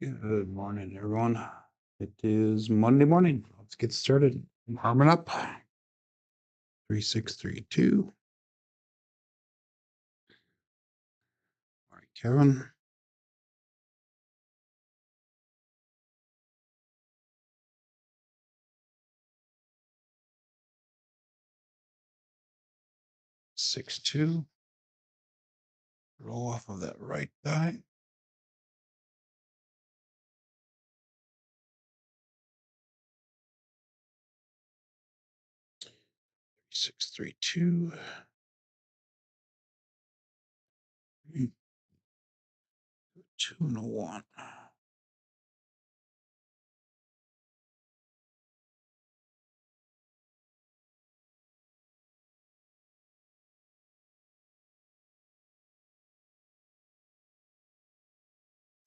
Good morning, everyone. It is Monday morning. Let's get started. Warming up. 3632. All right, Kevin. Six two. Roll off of that right die. Six three two. 2 and a 1.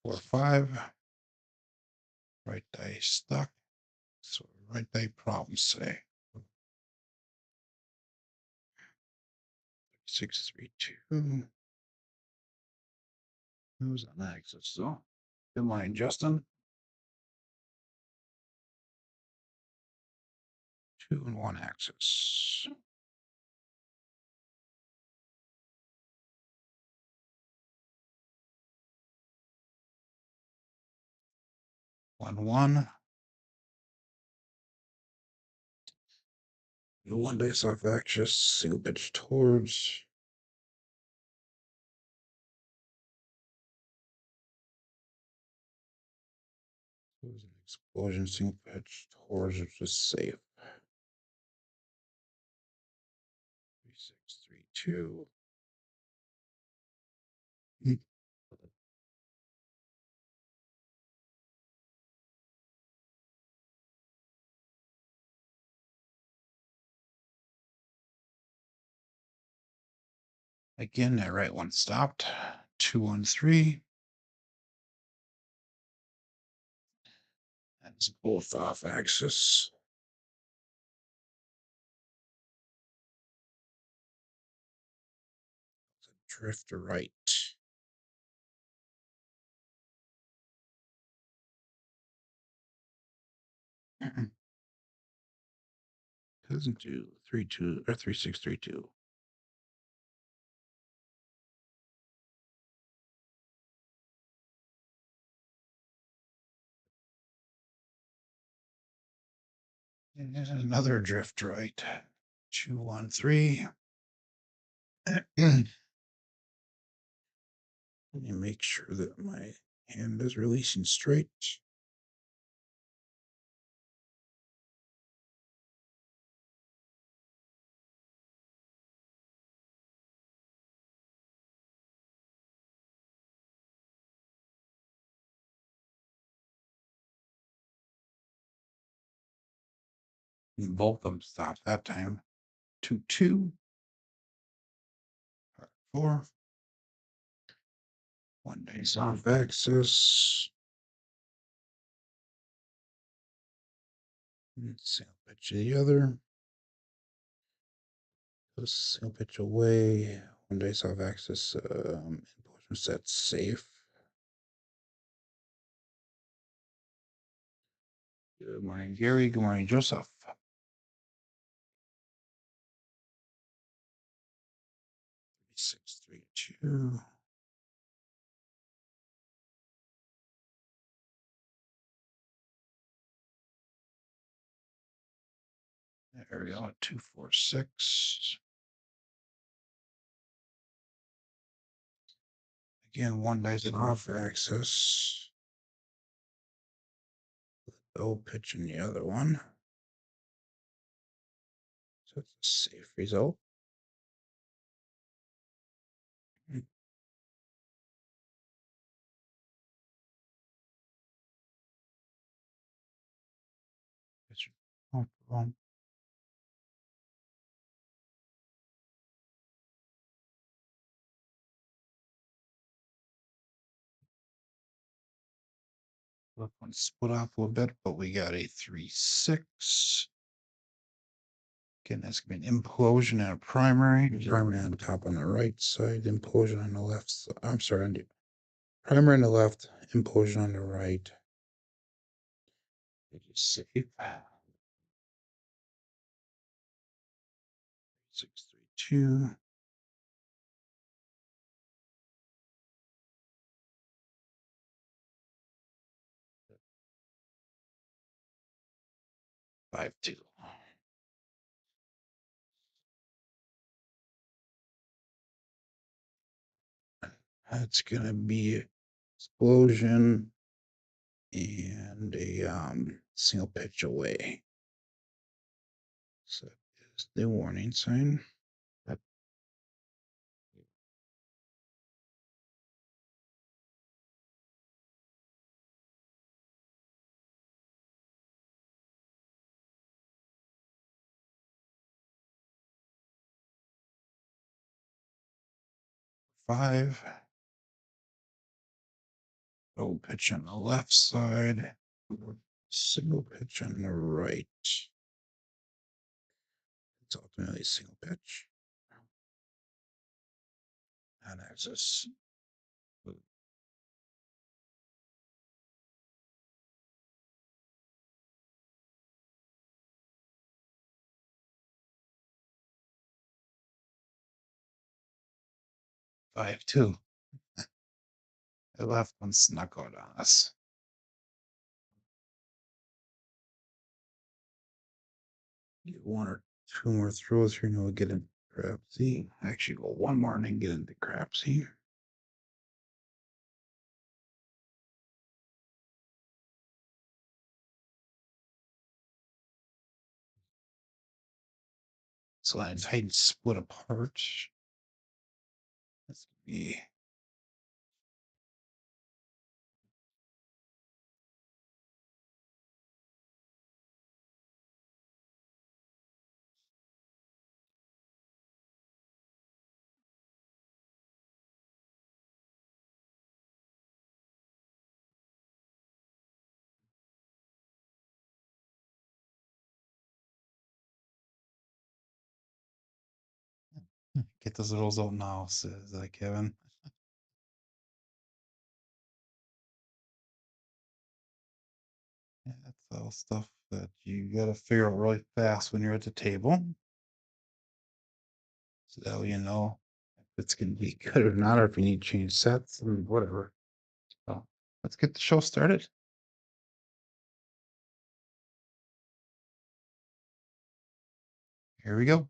4 5. Right die stuck. So right die problems today. 632. Who's on axis? So good morning, Justin. 2 and 1 axis. One. One dice off axis, single pitch towards. It was an explosion, single pitch towards, which was safe. 3632. Again, that right one stopped. 2-1-3. That's both off axis. Drift to right. Doesn't do 3-2 or 3-6-3-2. And there's another drift right. 2-1-3. Let me make sure that my hand is releasing straight. Both of them stopped that time. 2-2. 4. One dice off axis. Single pitch to the other. Single pitch away. One dice off axis. Impulsion set safe. Good morning, Gary. Good morning, Joseph. 632. There we go. 2-4-6. Again, one dice off axis. Low pitch in the other one. So it's a safe result. Wrong. That one split off a little bit, but we got a 3-6. Again, that's going to be an implosion and a primary. Primary on top on the right side, implosion on the left. I'm sorry, on the primary on the left, implosion on the right. Safe. 632. 5-2. That's gonna be explosion and a single pitch away. So is the warning sign. 5. Double pitch on the left side. Single pitch on the right. It's ultimately single pitch. And access. 5-2. The left one snuck out on us. Get 1 or 2 more throws here, and we'll get into Crapsee. Actually, go 1 more and then get into Crapsee. So let's hide and split apart. That's gonna be 'Get those rolls out now," says Kevin. Yeah, that's all stuff that you gotta figure out really fast when you're at the table. So that way you know if it's gonna be good or not, or if you need to change sets and whatever. So let's get the show started. Here we go.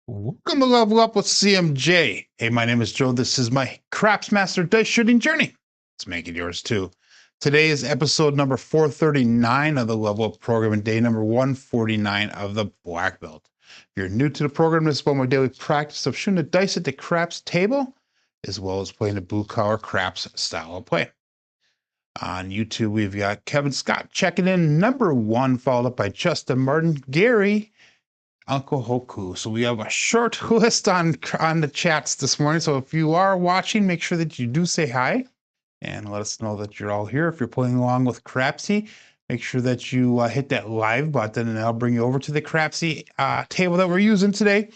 Welcome to Level Up with CMJ. Hey, my name is Joe. This is my Craps Master Dice Shooting Journey. Let's make it yours too. Today is episode number 439 of the Level Up program and day number 149 of the Black Belt. If you're new to the program, this is about my daily practice of shooting the dice at the craps table, as well as playing the blue collar craps style of play. On YouTube, we've got Kevin Scott checking in number 1, followed up by Justin Martin, Gary, Uncle Hoku. So we have a short list on the chats this morning. So if you are watching, make sure that you do say hi and let us know that you're all here. If you're playing along with Crapsee, make sure that you hit that live button and that'll bring you over to the Crapsee table that we're using today.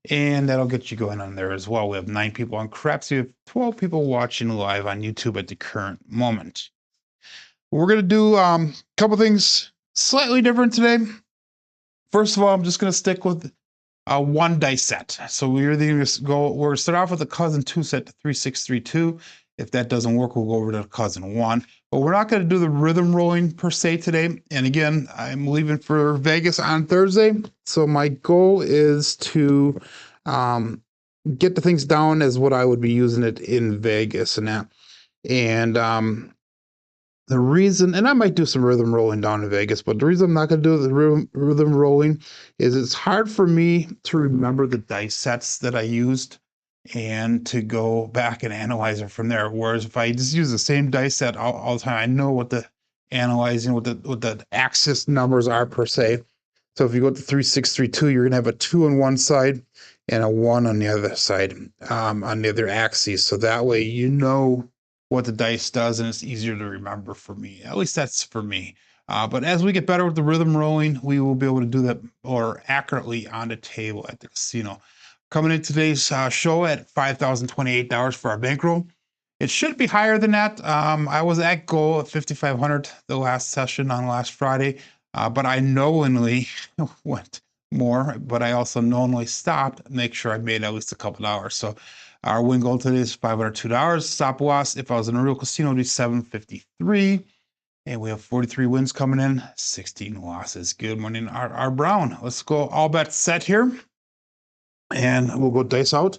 And that'll get you going on there as well. We have 9 people on Crapsee. We have 12 people watching live on YouTube at the current moment. We're going to do a couple things slightly different today. First of all, I'm just going to stick with a 1 dice set. So we're going to start off with a cousin 2 set to 3632. If that doesn't work, we'll go over to cousin 1. But we're not going to do the rhythm rolling per se today. And again, I'm leaving for Vegas on Thursday. So my goal is to get the things down as what I would be using it in Vegas and that. And The reason, and I might do some rhythm rolling down in Vegas, but the reason I'm not going to do the rhythm rolling is it's hard for me to remember the dice sets that I used and to go back and analyze it from there. Whereas if I just use the same dice set all the time, I know what the analyzing, what the axis numbers are per se. So if you go to 3632, you're going to have a 2 on one side and a 1 on the other side, on the other axis. So that way you know what the dice does, and it's easier to remember for me. At least that's for me. But as we get better with the rhythm rolling, we will be able to do that more accurately on the table at the casino. Coming in today's show at $5,028 for our bankroll. It should be higher than that. I was at goal at 5,500 the last session on last Friday, but I knowingly went more, but I also knowingly stopped, make sure I made at least a couple dollars. So our win goal today is $502. Stop loss, if I was in a real casino, it'd be $753. And we have 43 wins coming in, 16 losses. Good morning, our Brown. Let's go all bets set here. And we'll go dice out.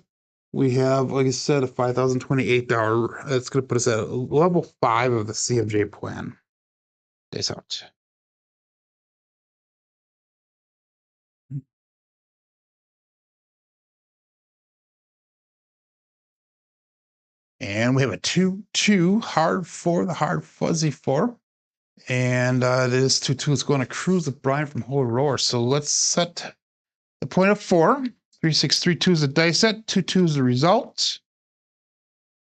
We have, like I said, a $5,028. That's going to put us at level 5 of the CMJ plan. Dice out. And we have a 2-2 hard 4, the hard fuzzy 4. And this 2-2 is going to cruise with Brian from Holy Roar. So let's set the point of 4. 3-6-3-2 is the dice set. 2-2 is the result.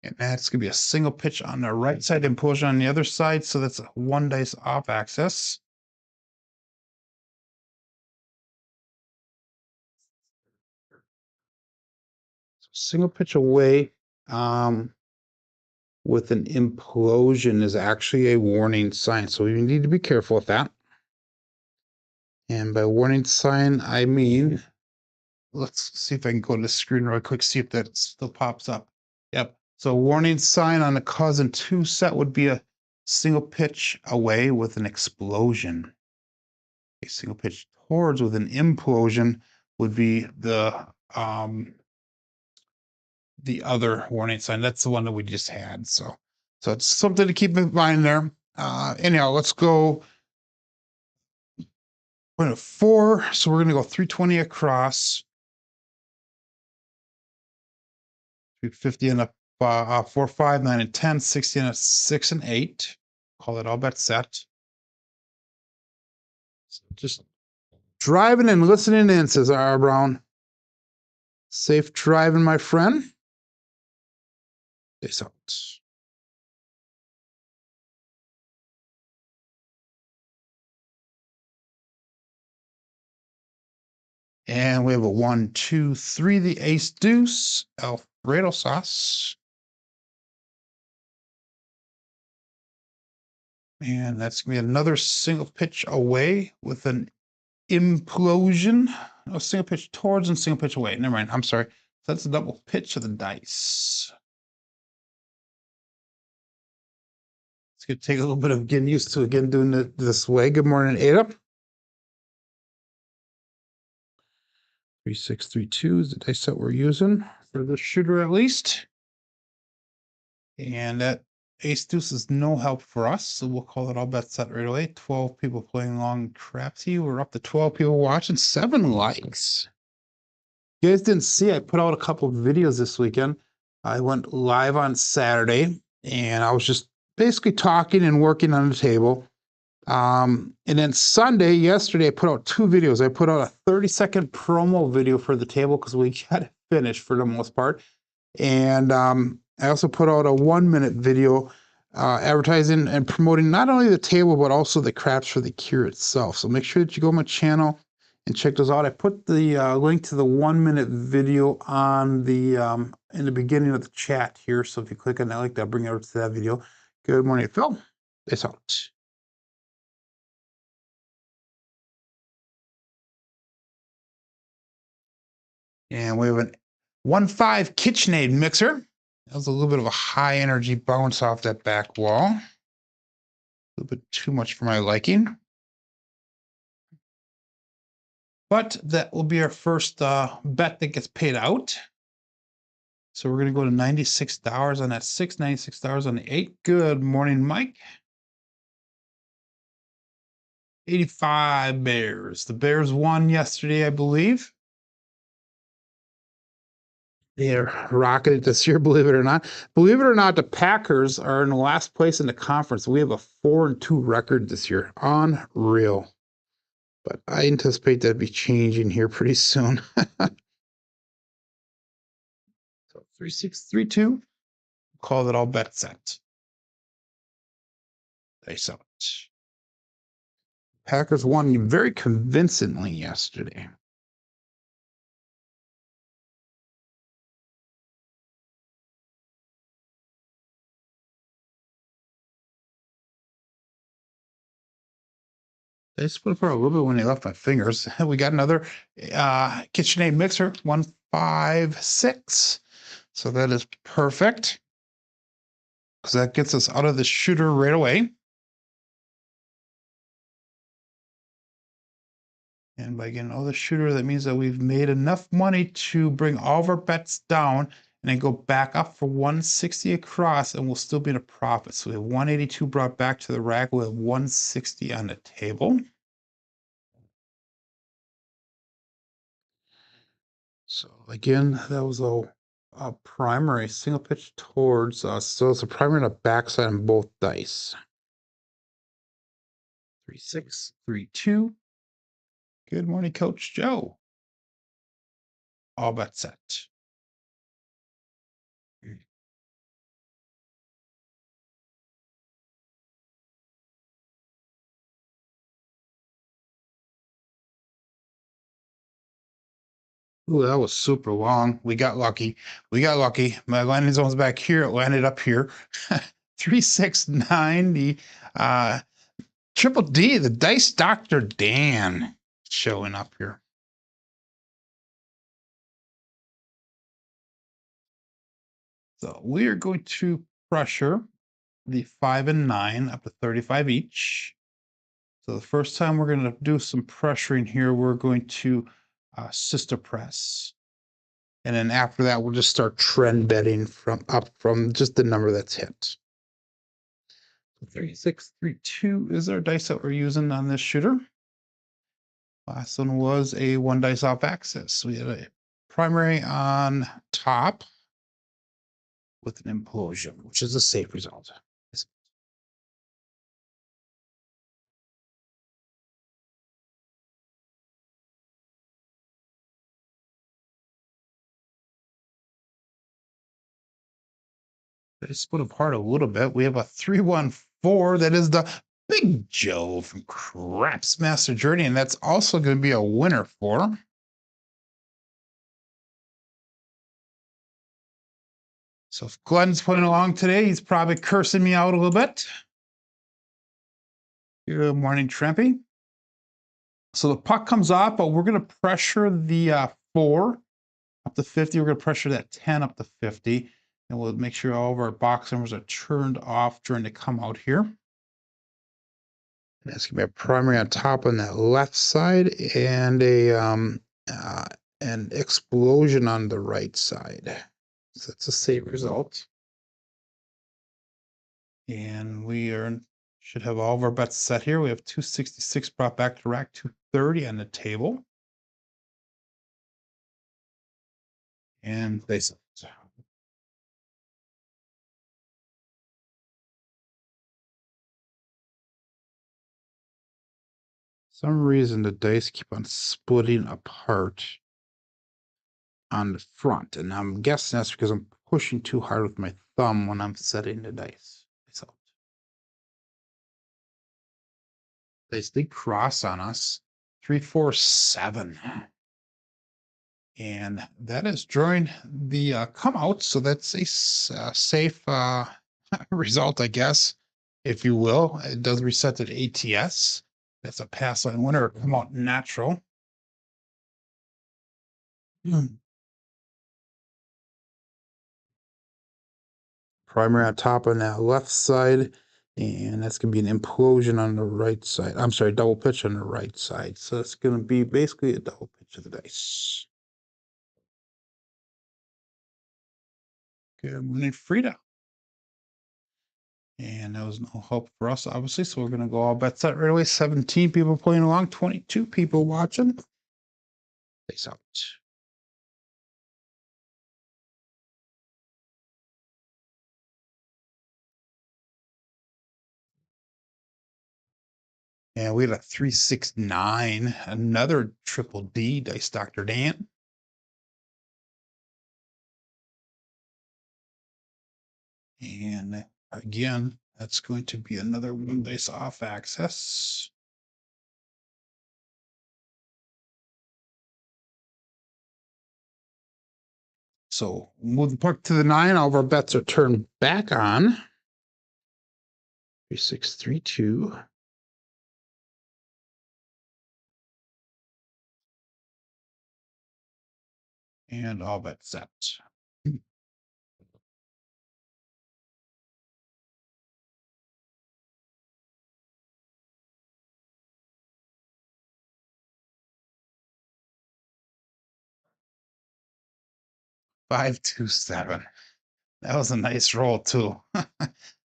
And that's going to be a single pitch on the right side, implosion on the other side. So that's 1 dice off axis. Single pitch away with an implosion is actually a warning sign. So we need to be careful with that. And by warning sign, I mean, let's see if I can go to the screen real quick, see if that still pops up. Yep. So warning sign on the cousin 2 set would be a single pitch away with an explosion. A single pitch towards with an implosion would be the other warning sign. That's the one that we just had. So it's something to keep in mind there. Anyhow, let's go point of 4. So we're going to go 320 across, 350 and a 4, 5, 9, and 10, 60 and a 6 and 8. Call it all bet set. Just driving and listening in, says R. Brown. Safe driving, my friend. Peace out. And we have a 1, 2, 3, the ace deuce, Alfredo sauce. And that's going to be another single pitch away with an implosion. A single pitch towards and single pitch away. Never mind. I'm sorry. That's a double pitch of the dice. It's going to take a little bit of getting used to again doing it this way. Good morning, Ada. 3632 is the dice set we're using for the shooter, at least. And that ace deuce is no help for us, so we'll call it all bet set right away. 12 people playing along Crapsee. We're up to 12 people watching, 7 likes. You guys didn't see, I put out a couple of videos this weekend. I went live on Saturday, and I was just basically talking and working on the table. And then Sunday, yesterday, I put out 2 videos. I put out a 30-second promo video for the table because we got it finished for the most part. And I also put out a 1-minute video advertising and promoting not only the table, but also the craps for the cure itself. So make sure that you go on my channel and check those out. I put the link to the 1-minute video on the in the beginning of the chat here. So if you click on that link, that'll bring you over to that video. Good morning, Phil. Peace out. And we have an 1.5 KitchenAid mixer. That was a little bit of a high energy bounce off that back wall. A little bit too much for my liking. But that will be our first bet that gets paid out. So we're going to go to $96 on that 6, $96 on the 8. Good morning, Mike. 85 Bears. The Bears won yesterday, I believe. They're rocking it this year, believe it or not. Believe it or not, the Packers are in the last place in the conference. We have a 4-2 record this year. Unreal. But I anticipate that be changing here pretty soon. So 3-6-3-2. Call it all bet set. They saw it. Packers won very convincingly yesterday. They split apart a little bit when they left my fingers. We got another KitchenAid mixer, 156. So that is perfect because that gets us out of the shooter right away. And by getting out of the shooter, that means that we've made enough money to bring all of our bets down and then go back up for 160 across, and we'll still be in a profit. So we have 182 brought back to the rack. We have 160 on the table. So again, that was a primary single pitch towards us. So it's a primary and a backside on both dice. 3-6-3-2. Good morning, Coach Joe. All bet set. Ooh, that was super long. We got lucky. My landing zone's back here. It landed up here. 3-6-9. The Triple D, the Dice Dr. Dan, showing up here. So we are going to pressure the 5 and 9 up to 35 each. So the first time we're going to do some pressuring here, we're going to sister press. And then after that, we'll just start trend betting from just the number that's hit. 3-6-3-2 is our dice that we're using on this shooter. Last one was a 1 dice off axis. We had a primary on top with an implosion, which is a safe result. They split apart a little bit. We have a 3-1-4. That is the Big Joe from Craps Master Journey, and that's also going to be a winner for him. So if Glenn's putting along today, he's probably cursing me out a little bit. Good morning, Trampy. So the puck comes off, but we're going to pressure the 4 up to 50. We're going to pressure that 10 up to 50. And we'll make sure all of our box numbers are turned off during the come out here. That's going to be a primary on top on that left side and an explosion on the right side. So that's a safe result. And we should have all of our bets set here. We have 266 brought back to rack, 230 on the table. And they set. Some reason the dice keep on splitting apart on the front, and I'm guessing that's because I'm pushing too hard with my thumb when I'm setting the dice. So they cross on us. 3-4-7, and that is drawing the come out. So that's a safe result, I guess, if you will. It does reset to ATS. That's a pass line winner, come out natural. Primary on top on that left side, and that's going to be an implosion on the right side. I'm sorry, double pitch on the right side. So it's going to be basically a double pitch of the dice. Good morning, Frida. And that was no help for us, obviously. So we're going to go all bet set right away. 17 people playing along, 22 people watching. Face out. And we had a 369, another triple D, Dice Dr. Dan. And again, that's going to be another one dice off access. So move the puck to the 9. All of our bets are turned back on. 3632. And all bets set. 527. That was a nice roll too.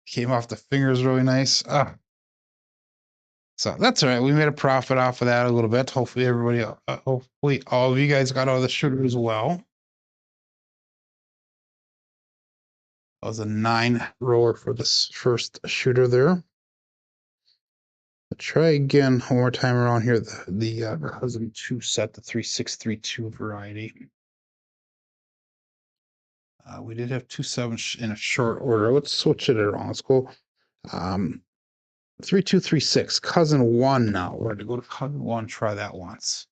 Came off the fingers really nice. So that's all right. We made a profit off of that a little bit. Hopefully everybody, hopefully all of you guys got all the shooter as well. That was a 9 roller for this first shooter there. Let's try again one more time around here. The Husband 2 set, the 3632 variety. We did have 2 7s in a short order. Let's switch it around. Let's go 3236, cousin 1 now. We're going to go to cousin 1, try that once.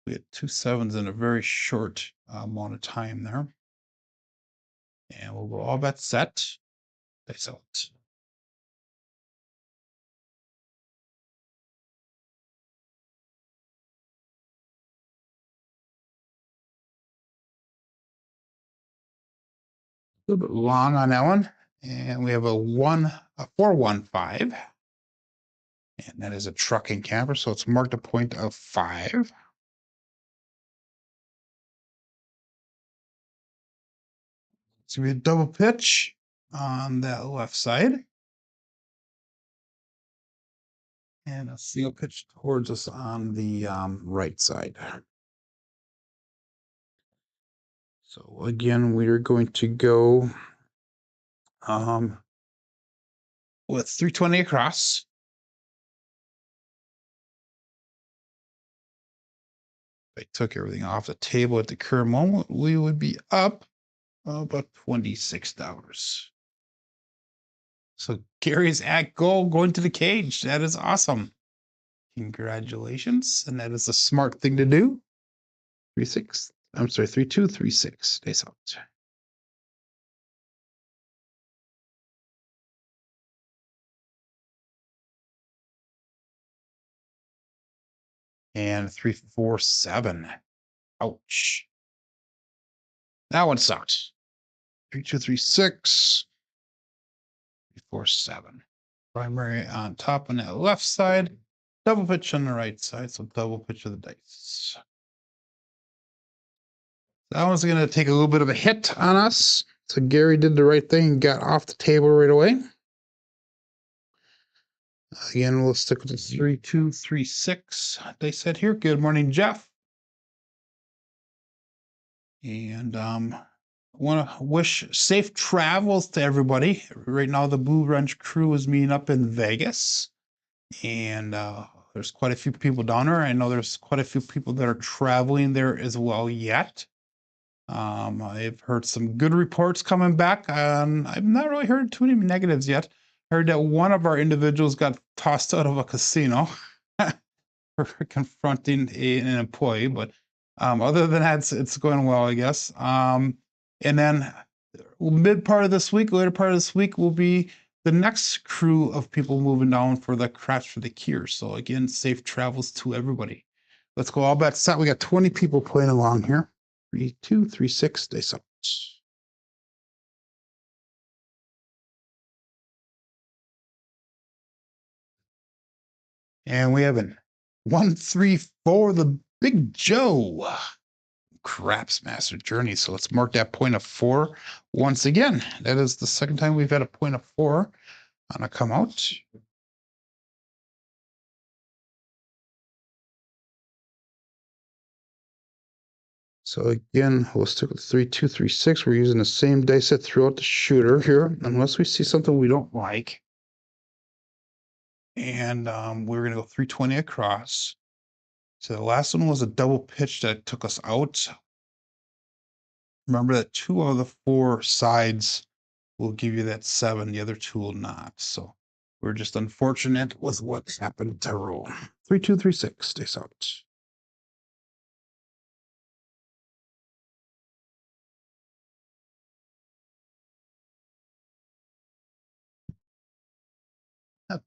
We had 2 7s in a very short amount of time there. And we'll go all bets set. Dice out. A little bit long on that one. And we have a 415. And that is a trucking camper, so it's marked a point of 5. So we have double pitch on that left side. And a single pitch towards us on the right side. So again, we are going to go with 320 across. If I took everything off the table at the current moment, we would be up about $26. So Gary's at goal going to the cage. That is awesome. Congratulations. And that is a smart thing to do. 3236. Days out. And 347. Ouch. That one sucks. 3236. 347. Primary on top on that left side. Double pitch on the right side. So double pitch of the dice. That one's going to take a little bit of a hit on us. So Gary did the right thing and got off the table right away. Again, we'll stick with the 3236. They said here, good morning, Jeff. And want to wish safe travels to everybody. Right now, the Blue Wrench crew is meeting up in Vegas. And there's quite a few people down there. I know there's quite a few people that are traveling there as well yet. I've heard some good reports coming back. I've not really heard too many negatives yet. Heard that one of our individuals got tossed out of a casino for confronting an employee, but other than that, it's going well, I guess. And then later part of this week will be the next crew of people moving down for the Craps for the Cure. So again, safe travels to everybody. Let's go all bets set. We got 20 people playing along here. 3236 days out. And we have an 134, the Big Joe Craps Master Journey. So let's mark that point of 4 once again. That is the second time we've had a point of 4. On a come out. So again, we'll stick with 3, 2, 3, 6. We're using the same dice set throughout the shooter here, unless we see something we don't like. And we're going to go 320 across. So the last one was a double pitch that took us out. Remember that 2 of the 4 sides will give you that 7. The other 2 will not. So we're just unfortunate with what happened to roll. 3, 2, 3, 6. Stays out.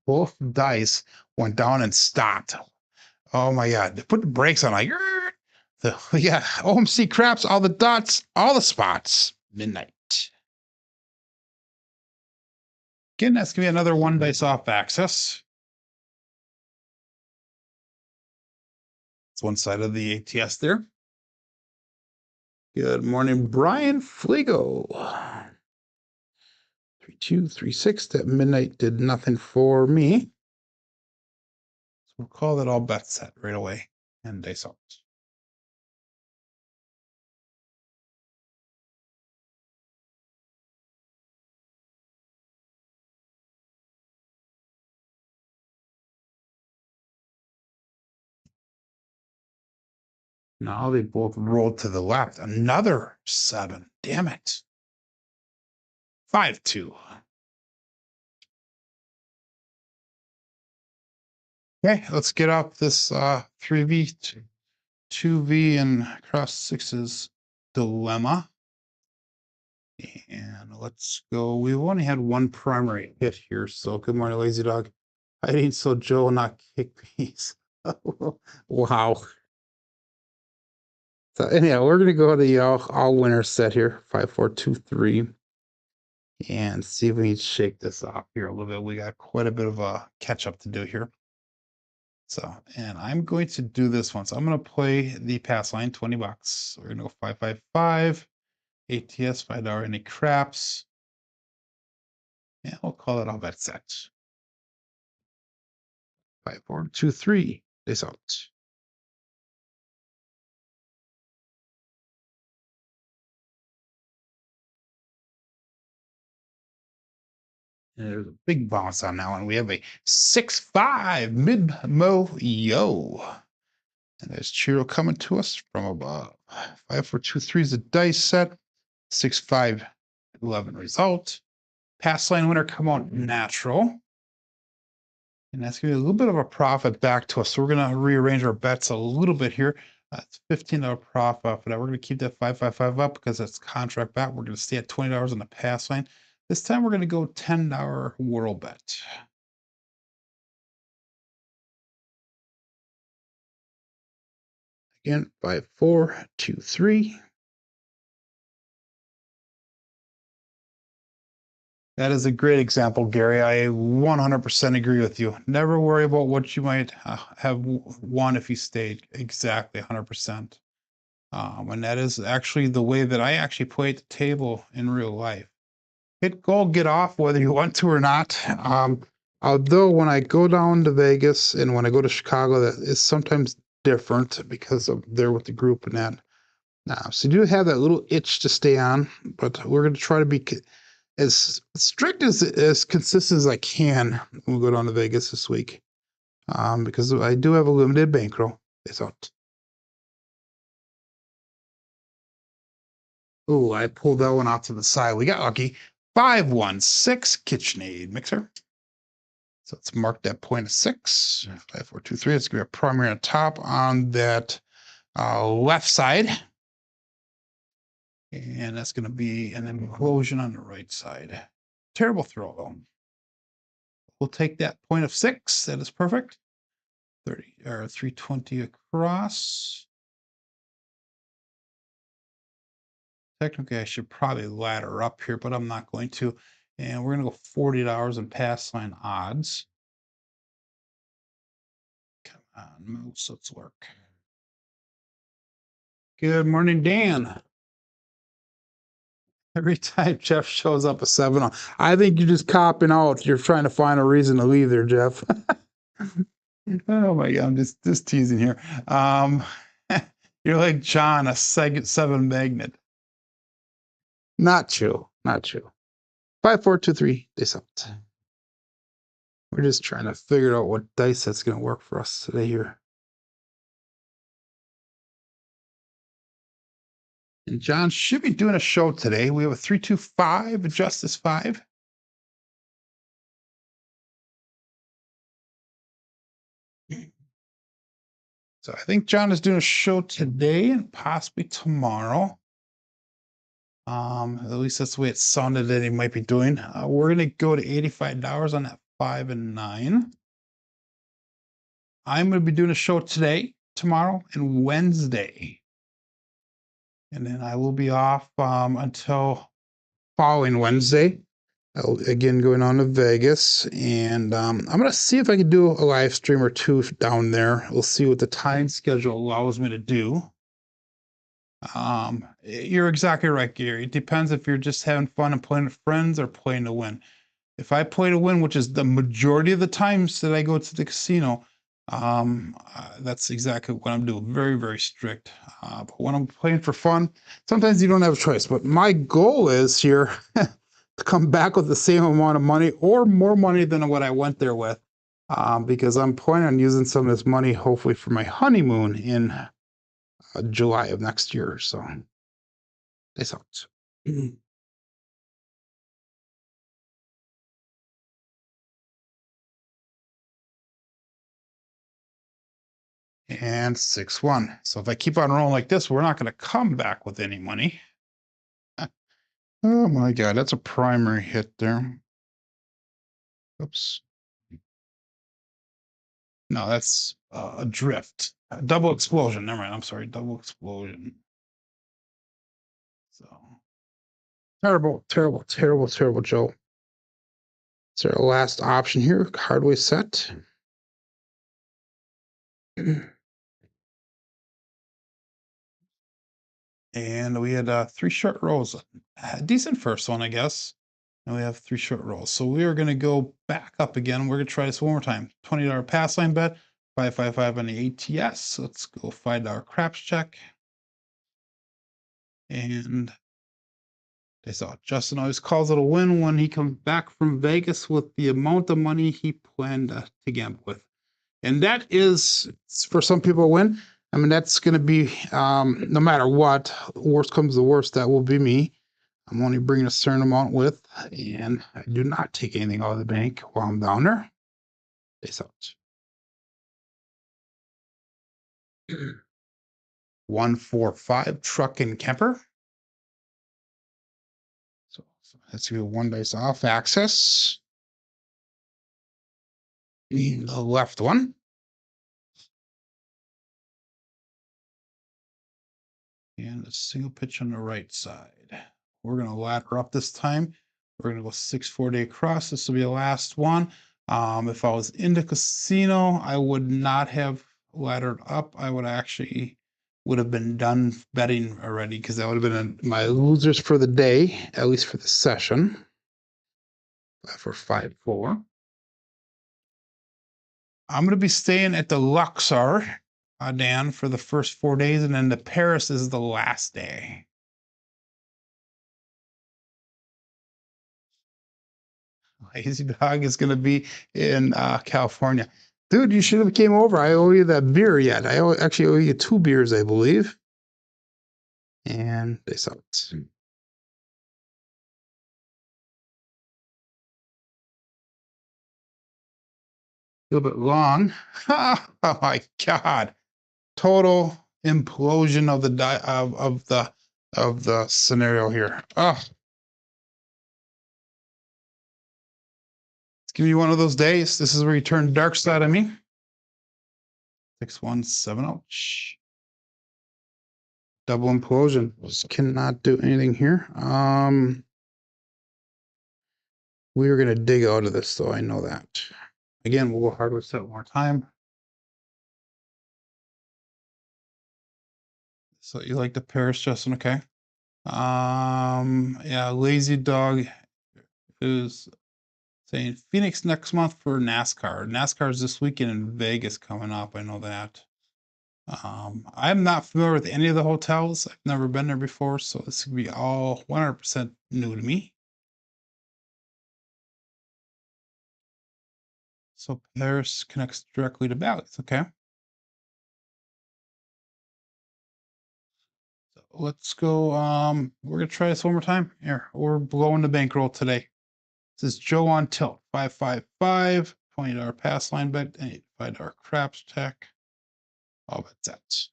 Both dice went down and stopped. Oh my God. They put the brakes on like, yeah, OMC craps, all the dots, all the spots. Midnight. Again, that's going to be another 1 dice off axis. It's one side of the ATS there. Good morning, Brian Fligo. 3, 2, 3, 6. That midnight did nothing for me. So we'll call that all bet set right away and dice out. Now they both rolled to the left. Another 7. Damn it. 5, 2. Okay, let's get up this 3V, 2V, and cross 6's dilemma. And let's go. We've only had 1 primary hit here. So good morning, Lazy Dog. I ain't so Joe, not kick piece. Wow. So anyhow, we're gonna go to the all winner set here, 5, 4, 2, 3, and see if we can shake this off here a little bit. We got quite a bit of a catch up to do here. So, and I'm going to do this one. So I'm going to play the pass line, $20. So we're going to go 5, 5, 5, ATS, $5 any craps. And we'll call it all bet set. 5, 4, 2, 3. This out. And there's a big bounce on that one. We have a 6, 5 mid-mo yo. And there's Chiro coming to us from above. 5, 4, 2, 3 is a dice set. 6, 5, 11 result. Pass line winner come out natural. And that's going to be a little bit of a profit back to us. So we're going to rearrange our bets a little bit here. It's $15 profit off of that. We're going to keep that 555 up because it's contract back. We're going to stay at $20 on the pass line. This time we're going to go $10 world bet. Again, 5, 4, 2, 3. That is a great example, Gary. I 100% agree with you. Never worry about what you might have won if you stayed. Exactly, 100%. And that is actually the way that I actually play at the table in real life. Hit goal, get off, whether you want to or not. Although when I go down to Vegas and when I go to Chicago, that is sometimes different because of there with the group and that. So you do have that little itch to stay on, but we're going to try to be as strict as consistent as I can when we go down to Vegas this week, because I do have a limited bankroll. It's out. Oh, I pulled that one out to the side. We got lucky. 516 KitchenAid mixer. So let's mark that point of 6. 5, 4, 2, 3. It's going to be a primary on top on that left side. And that's going to be an implosion on the right side. Terrible throw, though. We'll take that point of 6. That is perfect. 30 or 320 across. Technically, I should probably ladder up here, but I'm not going to. And we're going to go $40 in pass line odds. Come on, moves, let's work. Good morning, Dan. Every time Jeff shows up a 7. I think you're just copping out. You're trying to find a reason to leave there, Jeff. Oh my God, I'm just teasing here. You're like John, a second 7 magnet. Not true. Not true. 5, 4, 2, 3. Dice out. We're just trying to figure out what dice that's going to work for us today here. And John should be doing a show today. We have a 325, a Justice 5. So I think John is doing a show today and possibly tomorrow. At least that's the way it sounded that he might be doing. We're going to go to $85 on that 5 and 9. I'm going to be doing a show today, tomorrow, and Wednesday. And then I will be off until following Wednesday. Again, going on to Vegas. And I'm going to see if I can do a live stream or two down there. We'll see what the time schedule allows me to do. You're exactly right, Gary. It depends if you're just having fun and playing with friends or playing to win. If I play to win, which is the majority of the times that I go to the casino, that's exactly what I'm doing. Very, very strict. But when I'm playing for fun, sometimes you don't have a choice. But my goal is here to come back with the same amount of money or more money than what I went there with, because I'm planning on using some of this money, hopefully, for my honeymoon in July of next year. So that's out. And 6-1. So if I keep on rolling like this, we're not going to come back with any money. Oh my God, that's a primary hit there. Oops. No, that's a drift. A double explosion. Never mind. I'm sorry. Double explosion. So terrible, terrible, terrible, terrible, Joe. It's our last option here. Hardway set. And we had 3 short rolls. A decent first one, I guess. And we have 3 short rolls. So we are going to go back up again. We're going to try this one more time. $20 pass line bet, 555 on the ATS. Let's go $5 craps check. And they saw Justin always calls it a win when he comes back from Vegas with the amount of money he planned to gamble with. And that is, for some people, a win. I mean, that's going to be, no matter what, worst comes to worst, that will be me. I'm only bringing a certain amount with, and I do not take anything out of the bank while I'm down there. Peace out. 145 truck and camper. So let's do 1 dice off access. The left one. And a single pitch on the right side. We're going to ladder up this time. We're going to go 640 across. This will be the last one. If I was in the casino, I would not have laddered up. I would actually would have been done betting already, because that would have been my losers for the day, at least for the session. For 5-4. I'm going to be staying at the Luxor, Dan, for the first 4 days, and then the Paris is the last day. Lazy Dog is going to be in California. Dude, you should have came over. I owe you that beer yet. I actually owe you 2 beers, I believe. And they saw it. A little bit long. Oh my God. Total implosion of the scenario here. Oh. It's gonna be one of those days. This is where you turn dark side on me. 617. Ouch. Double implosion. Just cannot do anything here. We are gonna dig out of this, though. I know that. Again, we'll go hardware set one more time. So you like the Paris, Justin? Okay. Yeah, Lazy Dog is saying Phoenix next month for NASCAR. NASCAR is this weekend in Vegas coming up. I know that. I'm not familiar with any of the hotels. I've never been there before, so this could be all 100% new to me. So Paris connects directly to Bally's. Okay. So let's go. We're gonna try this one more time. Here, we're blowing the bankroll today. This is Joe on tilt. 555, $20 pass line bet, and $5 craps tech. All bets set.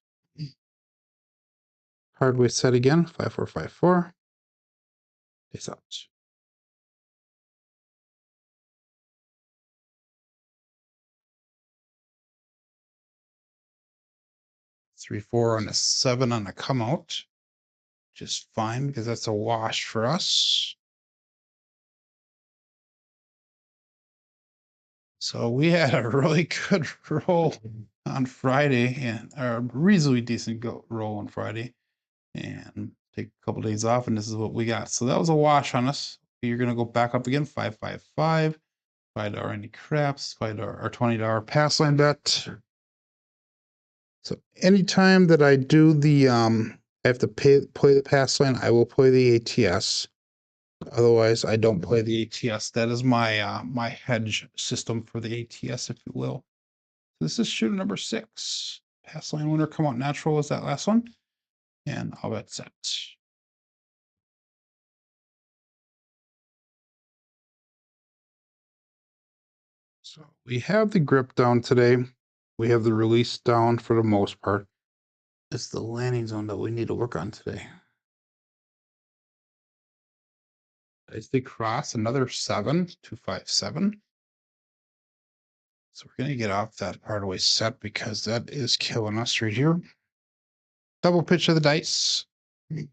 Hardway set again. 5454. Face out. 3-4 on a 7 on a come out. Just fine because that's a wash for us. So we had a really good roll on Friday and a reasonably decent roll on Friday, and take a couple days off, and this is what we got. So that was a wash on us. You're gonna go back up again. 555, $5 any craps, $5 or $20 pass line bet. So anytime that I do the I have to play the pass line, I will play the ATS. Otherwise, I don't play the ATS. That is my my hedge system for the ATS, if you will. This is shooter number 6. Pass line winner come out natural is that last one. And all bet set. So we have the grip down today. We have the release down for the most part. It's the landing zone that we need to work on today. It's the cross, another 7, 257. So we're going to get off that Hardway set because that is killing us right here. Double pitch of the dice. A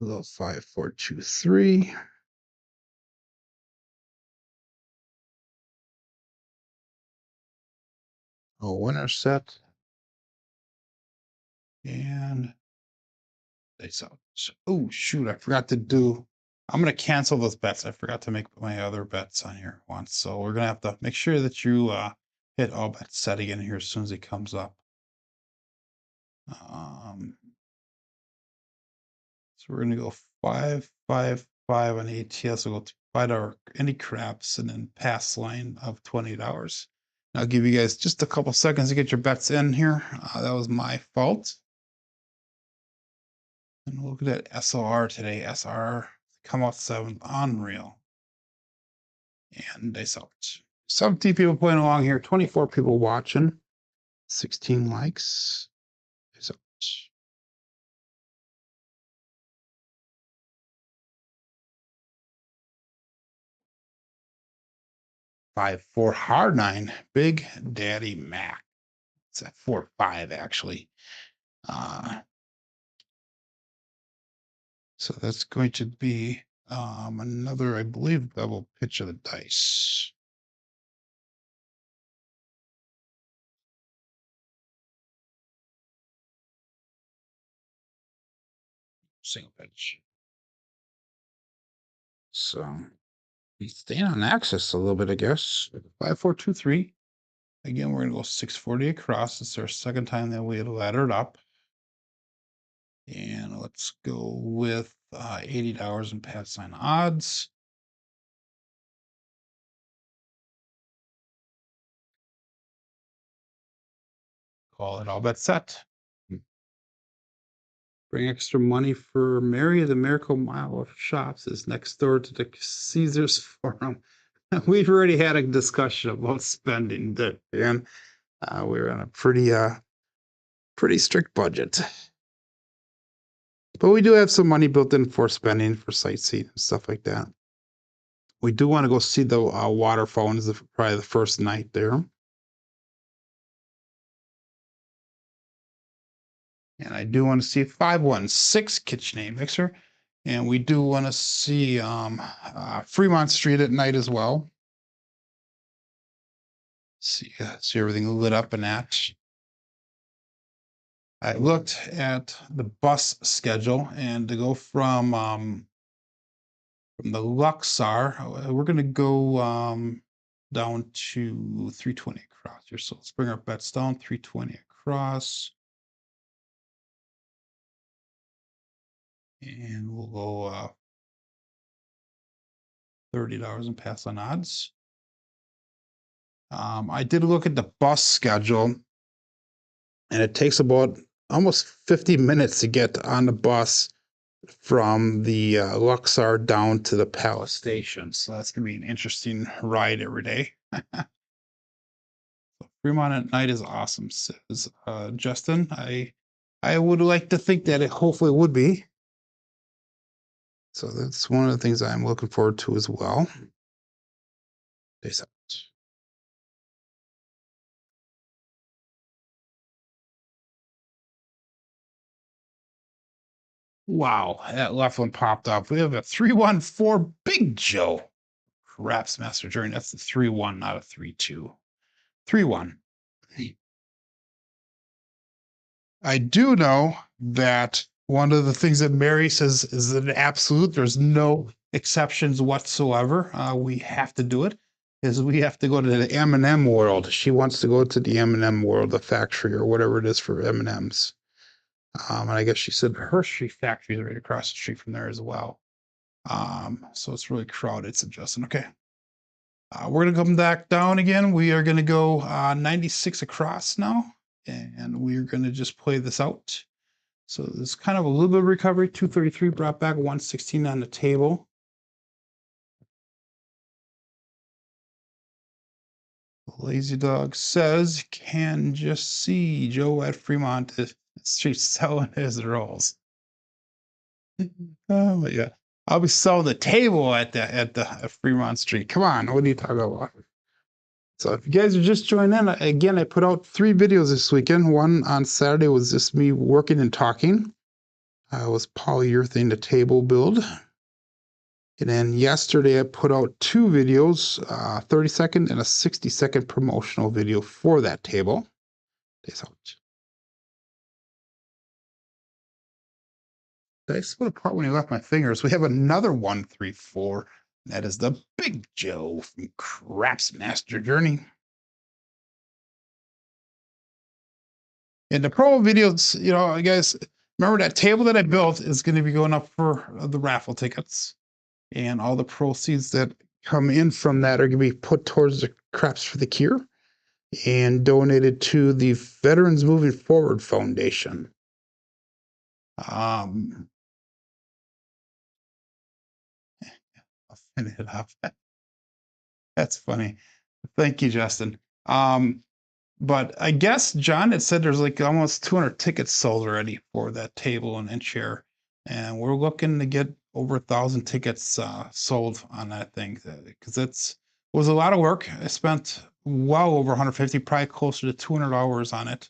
little 5, 4, 2, 3. A winner set. And dice out. Oh, shoot. I forgot to do. I'm going to cancel those bets. I forgot to make my other bets on here once. So we're going to have to make sure that you hit all bets set again here as soon as it comes up. So we're going to go 5, 5, 5 on ATS. We'll go $5 any craps and then pass line of $20. I'll give you guys just a couple seconds to get your bets in here. That was my fault. And look at that SOR today. SR come out 7th, unreal. And dice out. 17 people playing along here, 24 people watching, 16 likes. Dice out. 5-4 hard 9. Big Daddy Mac. It's at 4-5 actually. So that's going to be another, I believe, double pitch of the dice. Single pitch. So he's staying on axis a little bit, I guess. 5, 4, 2, 3. Again, we're gonna go 640 across. It's our second time that we had laddered up. And let's go with $80 in pass line odds. Call it all bet set. Bring extra money for Mary. The Miracle Mile of Shops is next door to the Caesars Forum. We've already had a discussion about spending that, and we're on a pretty strict budget. But we do have some money built in for spending for sightseeing and stuff like that. We do want to go see the waterfall, and is probably the first night there. And I do want to see 516 KitchenAid Mixer. And we do want to see Fremont Street at night as well. See everything lit up and that. I looked at the bus schedule, and to go from the Luxor, we're gonna go down to 320 across here. So let's bring our bets down, 320 across. And we'll go $30 and pass on odds. I did look at the bus schedule, and it takes about almost 50 minutes to get on the bus from the Luxor down to the Palace Station. So that's going to be an interesting ride every day. Fremont at night is awesome, says Justin. I would like to think that it hopefully would be. So that's one of the things I'm looking forward to as well. Peace out. Wow, that left one popped up. We have a 314 Big Joe. Craps Master Journey. That's the 3-1, not a 3-2. 3-1. I do know that one of the things that Mary says is an absolute, there's no exceptions whatsoever. We have to do it, is we have to go to the M&M world. She wants to go to the M&M world, the factory or whatever it is for M&Ms. And I guess she said Hershey factory is right across the street from there as well. So it's really crowded, said Justin. Okay. We're going to come back down again. We are going to go 96 across now, and we're going to just play this out. So there's kind of a little bit of recovery. 233 brought back 116 on the table. Lazy Dog says, can just see Joe at Fremont Street selling his rolls. Oh yeah. I'll be selling the table at Fremont Street. Come on, what are you talking about? So if you guys are just joining in, again, I put out 3 videos this weekend. One on Saturday was just me working and talking. I was polyurethane the table build. And then yesterday I put out 2 videos, 30-second and a 60-second promotional video for that table. Peace out. Did I split apart when he left my fingers? We have another 134. That is the Big Joe from Craps Master Journey. In the promo videos, you know, guys, remember that table that I built is going to be going up for the raffle tickets. And all the proceeds that come in from that are going to be put towards the Craps for the Cure and donated to the Veterans Moving Forward Foundation. I'll finish it up. That's funny. Thank you, Justin. But I guess John had said there's like almost 200 tickets sold already for that table and chair, and we're looking to get over 1,000 tickets sold on that thing because it was a lot of work. I spent well over 150, probably closer to 200 hours on it.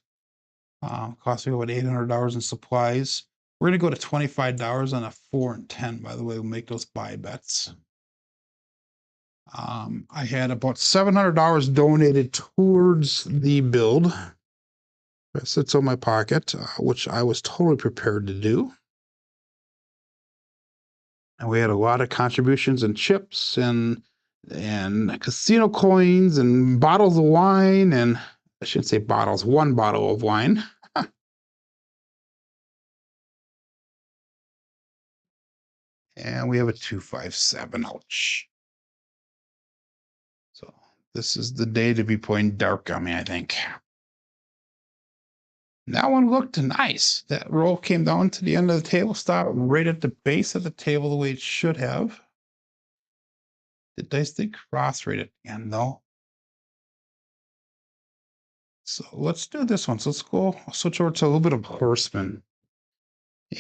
Cost me about $800 in supplies. We're gonna go to $25 on a 4 and 10. By the way, we'll make those buy bets. I had about $700 donated towards the build. That sits on my pocket, which I was totally prepared to do. And we had a lot of contributions and chips and casino coins and bottles of wine, and I shouldn't say bottles, 1 bottle of wine. And we have a 257. Ouch. So this is the day to be playing dark on me, I think. That one looked nice. That roll came down to the end of the table, stopped right at the base of the table the way it should have. The dice did cross right at the end, though. So let's do this one. So let's go switch over to a little bit of Horseman.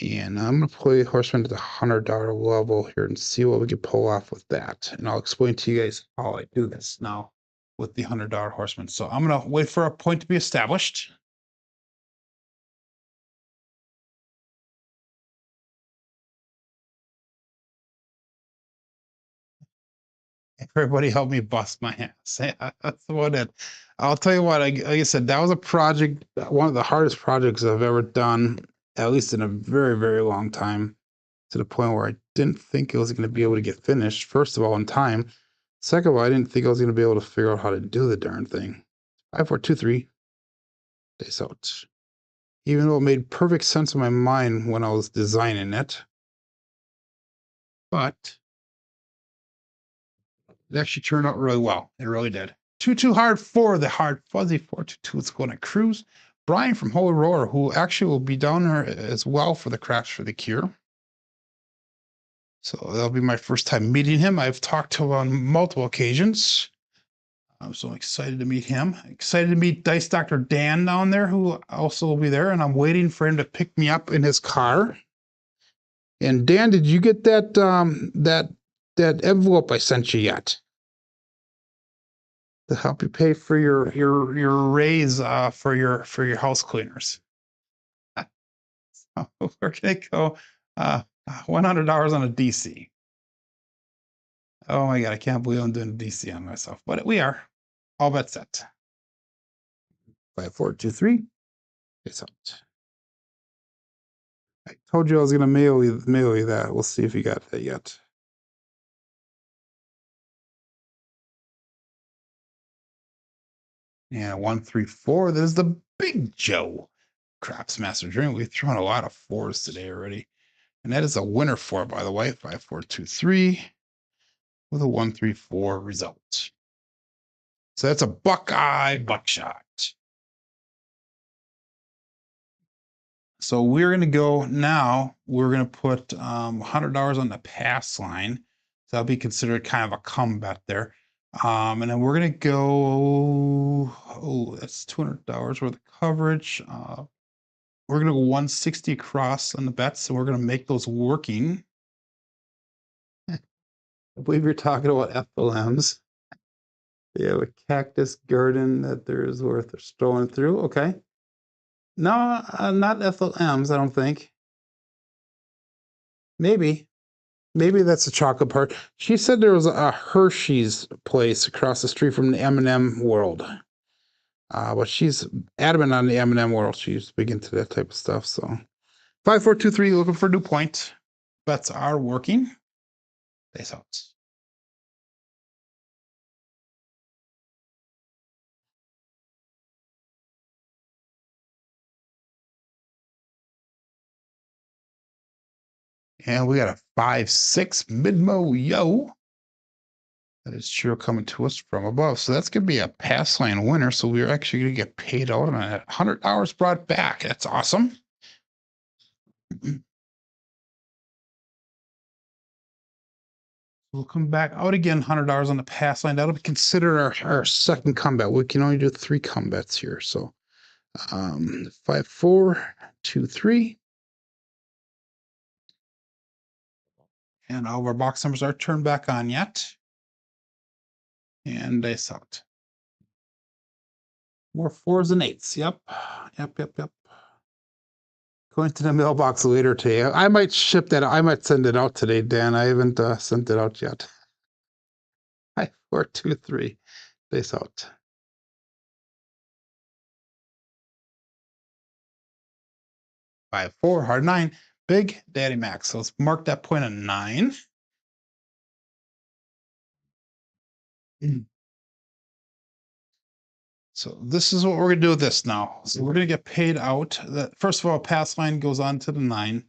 And I'm going to play Horseman at the $100 level here and see what we can pull off with that. And I'll explain to you guys how I do this now with the $100 Horseman. So I'm going to wait for a point to be established. Everybody help me bust my ass. That's what it. I'll tell you what. Like I said, that was a project, one of the hardest projects I've ever done, at least in a very, very long time. To the point where I didn't think it was going to be able to get finished. First of all, in time. Second of all, I didn't think I was going to be able to figure out how to do the darn thing. 5, 4, 2, 3. Days out. Even though it made perfect sense in my mind when I was designing it, but it actually turned out really well. It really did. Too hard for the hard fuzzy 422. Let's go on a cruise. Brian from Holy Roller, who actually will be down there as well for the Crash for the Cure. So that'll be my first time meeting him. I've talked to him on multiple occasions. I'm so excited to meet him. Excited to meet Dice Dr. Dan down there, who also will be there. And I'm waiting for him to pick me up in his car. And Dan, did you get that that envelope I sent you yet? To help you pay for your raise for your house cleaners. So we're gonna go $100 on a DC. Oh my god, I can't believe I'm doing a DC on myself, but we are. All bets set. 5, 4, 2, 3. It's out. I told you I was gonna mail you that. We'll see if you got that yet. Yeah, 1, 3, 4. There's the Big Joe Craps Master Dream. We've thrown a lot of 4s today already. And that is a winner 4, by the way. 5, 4, 2, 3 with a 1, 3, 4 result. So that's a Buckeye buckshot. So we're going to go now. We're going to put $100 on the pass line. So that'll be considered kind of a come bet there. And then we're going to go, oh, that's $200 worth of coverage. We're going to go 160 across on the bets. So we're going to make those working. I believe you're talking about FLMs. Yeah, a cactus garden that there is worth strolling through. Okay. No, not FLMs, I don't think. Maybe. Maybe that's the chocolate part. She said there was a Hershey's place across the street from the M&M world. But she's adamant on the M&M world. She's big into that type of stuff. So 5, 4, 2, 3, looking for a new point. Bets are working. Face out. And we got a 5, 6 mid-mo yo. That is sure coming to us from above. So that's going to be a pass line winner. So we're actually going to get paid out on that. $100 brought back. That's awesome. We'll come back out again, $100 on the pass line. That'll be considered our second combat. We can only do 3 combats here. So 5, 4, 2, 3. And all of our box numbers are turned back on yet. And they sucked. More 4s and 8s. Yep. Yep. Going to the mailbox later today. I might ship that. I might send it out today, Dan. I haven't sent it out yet. 5, 4, 2, 3. Face out. 5, 4, hard 9. Big Daddy Max. So let's mark that point at 9. So this is what we're gonna do with this now. So we're gonna get paid out. That first of all, pass line goes on to the 9.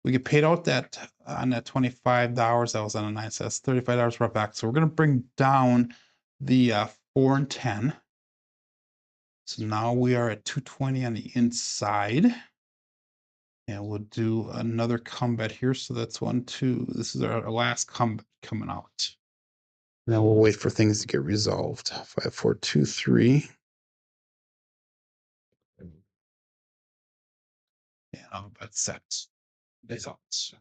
We get paid out that on that $25 that was on a 9. So that's $35 right back. So we're gonna bring down the 4 and 10. So now we are at 220 on the inside. And we'll do another combat here. So that's 1, 2. This is our last combat coming out. And then we'll wait for things to get resolved. 5, 4, 2, 3. And I'll bet set. Results.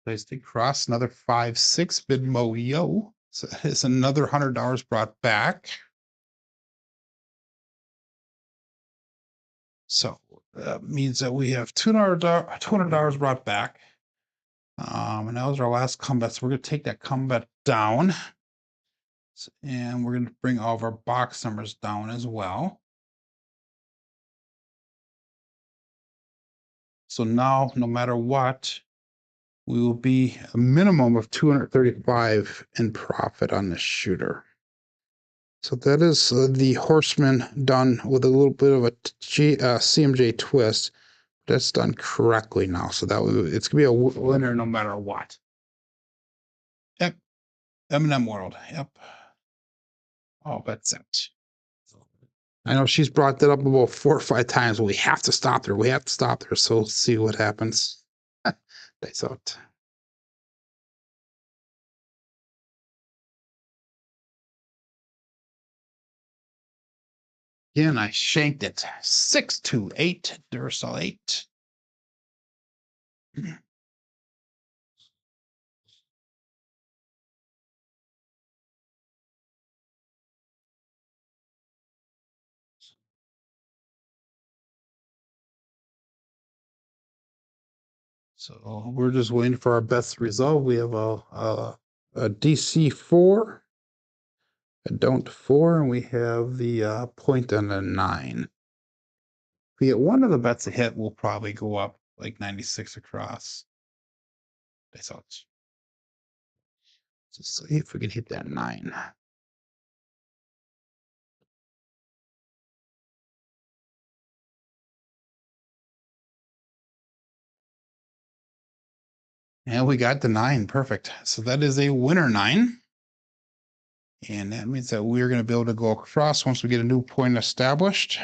Place to cross another 5, 6 mid mo yo. So it's another $100 brought back. So that means that we have $200 brought back. And that was our last combat. So we're going to take that combat down. And we're going to bring all of our box numbers down as well. So now, no matter what, we will be a minimum of 235 in profit on this shooter. So that is the Horseman done with a little bit of a CMJ twist. That's done correctly now. So that it's gonna be a winner no matter what. Yep. M&M World. Yep. Oh, that's it. I know she's brought that up about 4 or 5 times. We have to stop her. We have to stop her. So let's see what happens. That's out. Again, I shanked it. 628 Duracell 8. So we're just waiting for our best result. We have a DC 4, a don't 4, and we have the point on a 9. If we get one of the bets to hit, we'll probably go up like 96 across. That's all. Just see if we can hit that 9. And we got the 9. Perfect. So that is a winner 9. And that means that we're going to be able to go across once we get a new point established.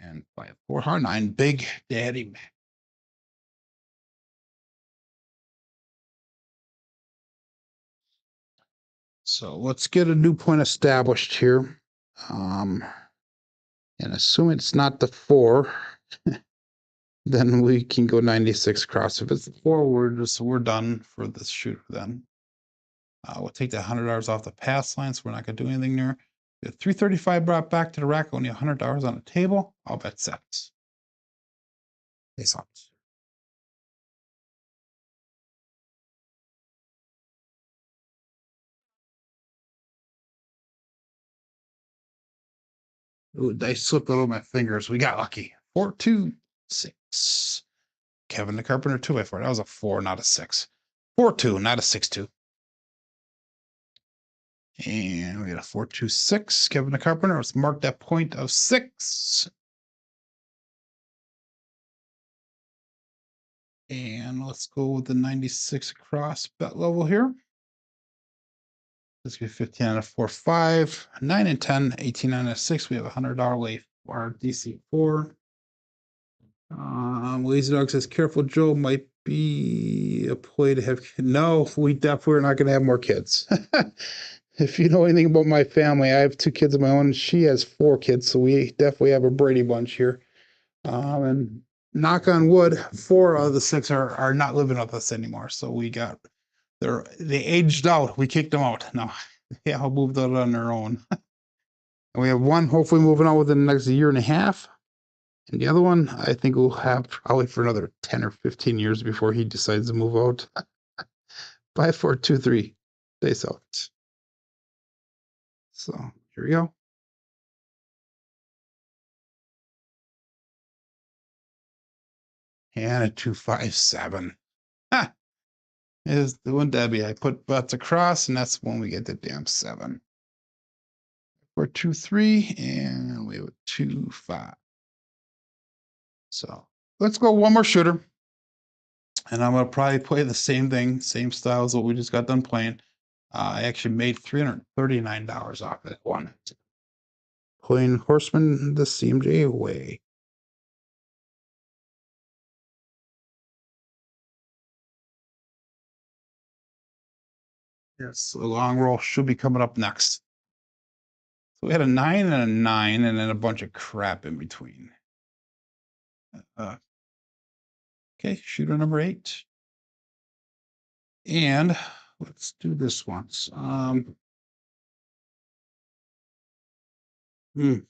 And 5, 4, hard 9, Big Daddy Mac. So let's get a new point established here. And assume it's not the 4, then we can go 96 across. If it's the 4, we're done for this shooter then. We'll take that $100 off the pass line, so we're not going to do anything there. We have 335 brought back to the rack, only $100 on the table. All bet set. Face off. Ooh, dice slipped over my fingers. We got lucky. 4, 2, 6. Kevin the Carpenter 2x4. That was a 4, not a 6. 4, 2, not a 6, 2. And we got a 4, 2, 6. Kevin the Carpenter. Let's mark that point of 6. And let's go with the 96 across bet level here. Let's get 15 on a 4, 5, 9 and 10, 18 on a 6. We have a $100 lay for our DC 4. Lazy Dog says, careful, Joe, might be a play to have. No, we definitely are not going to have more kids. If you know anything about my family, I have 2 kids of my own. She has 4 kids, so we definitely have a Brady bunch here. And knock on wood, 4 of the 6 are not living with us anymore. So we got they aged out. We kicked them out. No, they all moved out on their own. And we have one hopefully moving out within the next year and a half. And the other one, I think we'll have probably for another 10 or 15 years before he decides to move out. 5, 4, 2, 3. They sell it. So here we go. And a 2, 5, 7. Ha! Is the one Debbie. I put butts across, and that's when we get the damn 7. 4, 2, 3, and we have a 2, 5. So let's go one more shooter. And I'm going to probably play the same thing, same style as what we just got done playing. I actually made $339 off that one. Playing Horseman the CMJ way. Yes, the long roll should be coming up next. So we had a 9 and a 9, and then a bunch of crap in between. Okay, shooter number 8. And let's do this once. What's the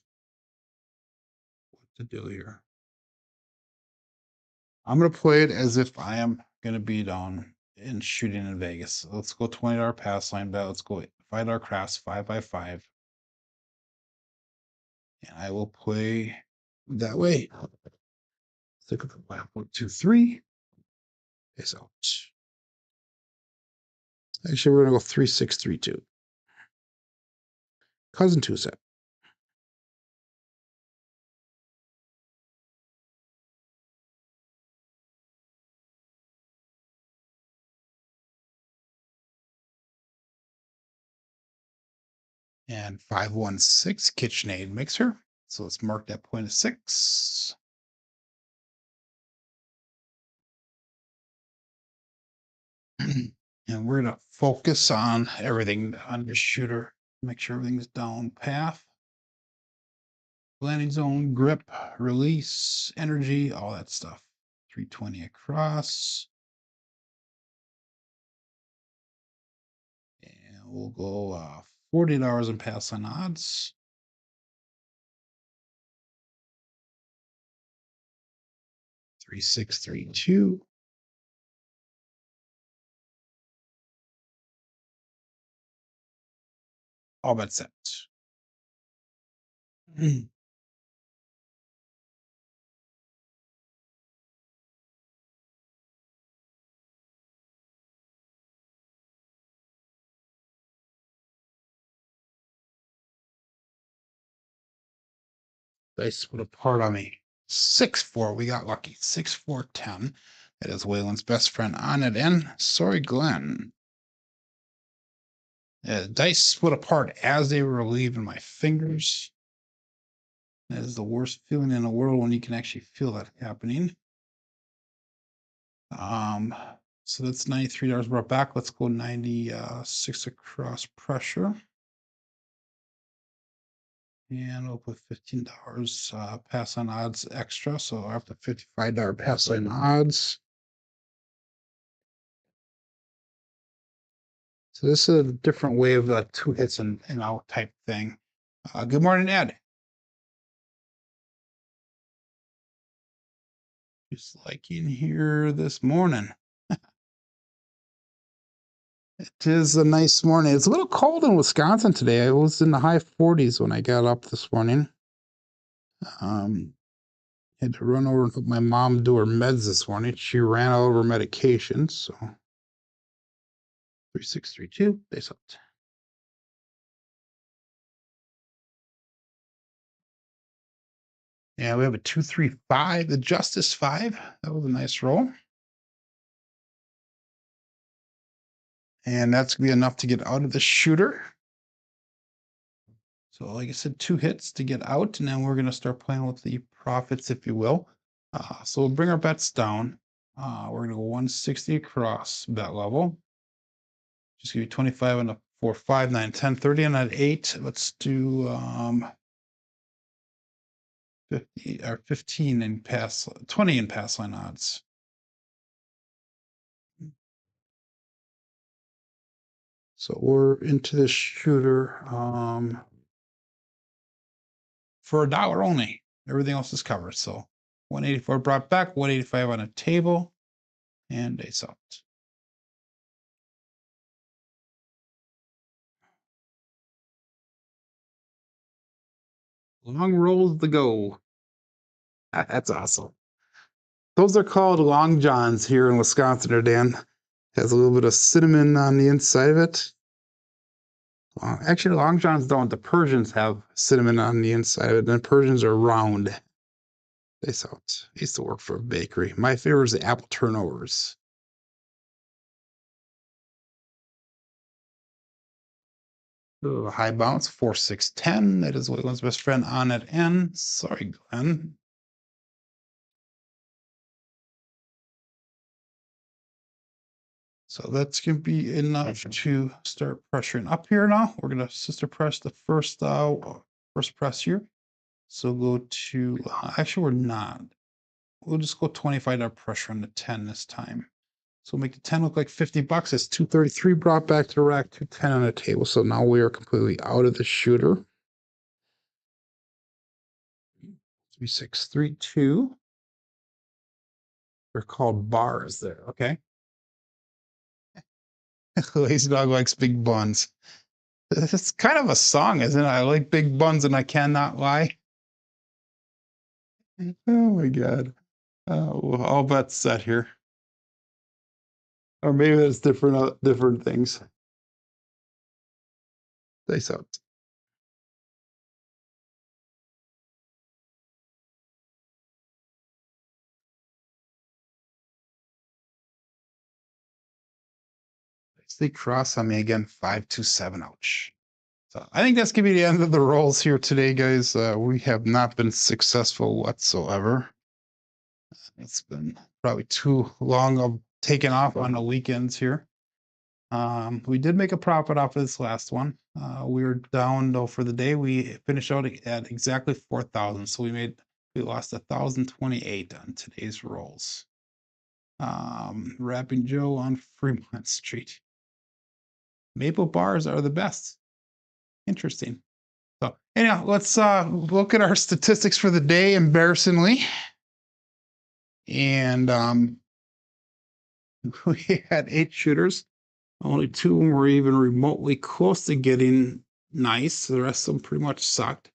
deal here? I'm going to play it as if I am going to be down in shooting in Vegas. So let's go $20 pass line bet. Let's go $5 craps, 5x5. And I will play that way. Look at the 1, 2, 3. Is out. Actually, we're going to go 3, 6, 3, 2. Cousin two set. And 516 KitchenAid mixer. So let's mark that point of 6. And we're going to focus on everything on your shooter. Make sure everything's down path, landing zone, grip, release, energy, all that stuff. 320 across. And we'll go $40 in pass on odds. 3, 6, 3, 2. All bets set. They split apart on me. 6-4. We got lucky. 6, 4, 10. That is Waylon's best friend on it. And sorry, Glenn. Dice split apart as they were leaving my fingers. That is the worst feeling in the world when you can actually feel that happening. So that's $93 brought back. Let's go 96 across pressure. And we'll put $15 pass on odds extra. So after $55 pass on odds. So this is a different way of 2 hits and out type thing. Good morning, Ed. Just like in here this morning. It is a nice morning. It's a little cold in Wisconsin today. I was in the high 40s when I got up this morning. Had to run over and help my mom do her meds this morning. She ran out of her medications. So 3632, they slept. Yeah, we have a 235, the Justice 5. That was a nice roll. And that's gonna be enough to get out of the shooter. So like I said, 2 hits to get out, and then we're gonna start playing with the profits, if you will. So we'll bring our bets down. We're gonna go 160 across bet level. Just give you 25 on the 4, 5, 9, 10, 30 on that 8. Let's do 50 or 15 in pass, 20 in pass line odds. So we're into the shooter for $1 only. Everything else is covered. So 184 brought back, 185 on a table, and ace out. Long rolls to go. That's awesome. Those are called Long Johns here in Wisconsin, Dan. Has a little bit of cinnamon on the inside of it. Actually, Long Johns don't. The Persians have cinnamon on the inside of it, and Persians are round. They sell it. I used to work for a bakery. My favorite is the apple turnovers. Ooh, high bounce, 4, 6, 10. That is Waylon's best friend on at N. Sorry, Glenn. So that's going to be enough to start pressuring up here now. We're going to sister press the first press here. So go to, actually, we're not. We'll just go $25 pressure on the 10 this time. So make the 10 look like 50 bucks. It's 233 brought back to the rack, 210 on the table. So now we are completely out of the shooter. 3632. They're called bars there. Okay. Lazy dog likes big buns. It's kind of a song, isn't it? I like big buns and I cannot lie. Oh my God. Well, all bets set here. Or maybe that's different things. Dice out. They cross on me again, 527. Ouch. So I think that's gonna be the end of the rolls here today, guys. We have not been successful whatsoever. It's been probably too long of taking off on the weekends here. We did make a profit off of this last one. We were down though for the day. We finished out at exactly 4,000. So we lost 1,028 on today's rolls. Rapping Joe on Fremont Street. Maple bars are the best. Interesting. So anyhow, let's look at our statistics for the day, embarrassingly. And we had 8 shooters. Only 2 of them were even remotely close to getting nice. The rest of them pretty much sucked.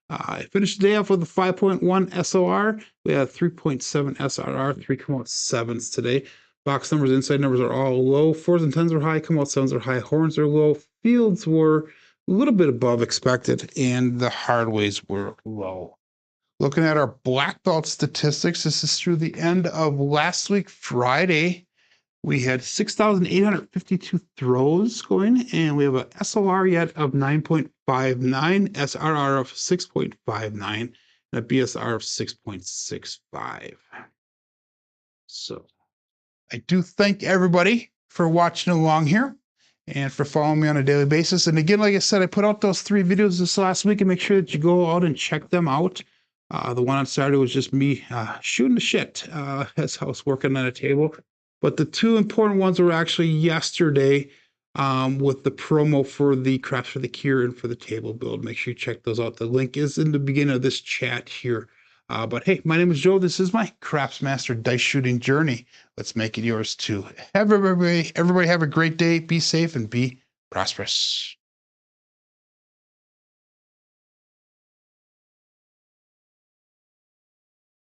I finished the day off with a 5.1 SOR. We had 3.7 SRR, 3 come out 7s today. Box numbers, inside numbers are all low. 4s and 10s are high, come out 7s are high. Horns are low. Fields were a little bit above expected, and the hardways were low. Looking at our black belt statistics, this is through the end of last week, Friday. We had 6,852 throws going, and we have a SOR yet of 9.59, SRR of 6.59, and a BSR of 6.65. So I do thank everybody for watching along here and for following me on a daily basis. And again, like I said, I put out those 3 videos this last week, and make sure that you go out and check them out. The one on Saturday was just me shooting the shit as I was working on a table. But the 2 important ones were actually yesterday with the promo for the Craps for the Cure and for the table build. Make sure you check those out. The link is in the beginning of this chat here. But hey, my name is Joe. This is my Craps Master dice shooting journey. Let's make it yours too. Everybody have a great day. Be safe and be prosperous.